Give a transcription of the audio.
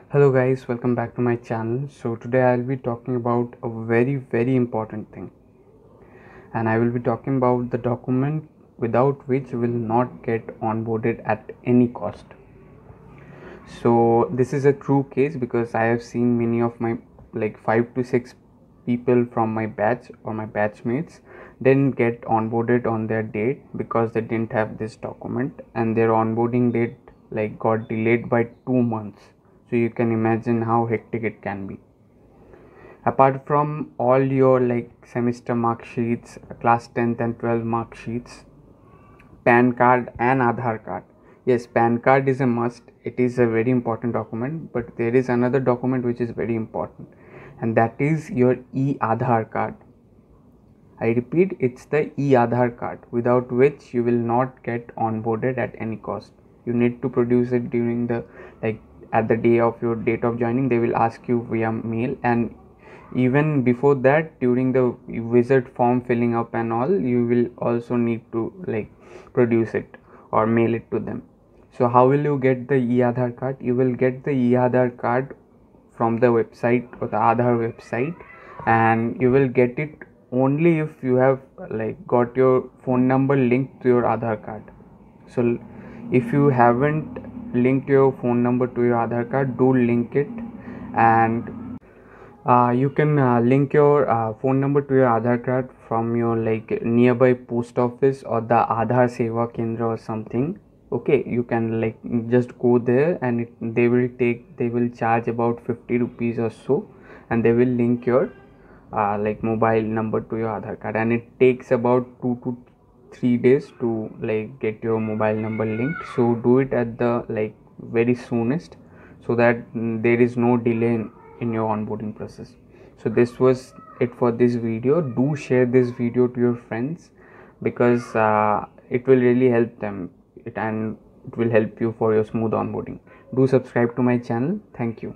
Hello guys, welcome back to my channel. So today I'll be talking about a very important thing, and I will be talking about the document without which you will not get onboarded at any cost. So this is a true case because I have seen many of my 5 to 6 people from my batch or my batchmates didn't get onboarded on their date because they didn't have this document, and their onboarding date got delayed by 2 months. So you can imagine how hectic it can be. Apart from all your semester mark sheets, class 10th and 12th mark sheets, PAN card and Aadhaar card. Yes, PAN card is a must. It is a very important document, but there is another document which is very important, and that is your e-Aadhaar card. I repeat, it's the e-Aadhaar card, without which you will not get onboarded at any cost. You need to produce it during the at the day of your date of joining. They will ask you via mail, and even before that, during the visit form filling up and all, you will also need to produce it or mail it to them. So how will you get the e-Aadhaar card? You will get the e-Aadhaar card from the website or the Aadhaar website, and you will get it only if you have got your phone number linked to your Aadhaar card. So if you haven't linked your phone number to your Aadhaar card, do link it. And you can link your phone number to your Aadhaar card from your nearby post office or the Aadhaar Seva Kendra or something. Okay, you can just go there, and they will charge about 50 rupees or so, and they will link your mobile number to your Aadhaar card, and it takes about 2 to 3 days to get your mobile number linked. So do it at the very soonest, so that there is no delay in your onboarding process. So this was it for this video. Do share this video to your friends, because it will really help them, and it will help you for your smooth onboarding. Do subscribe to my channel. Thank you.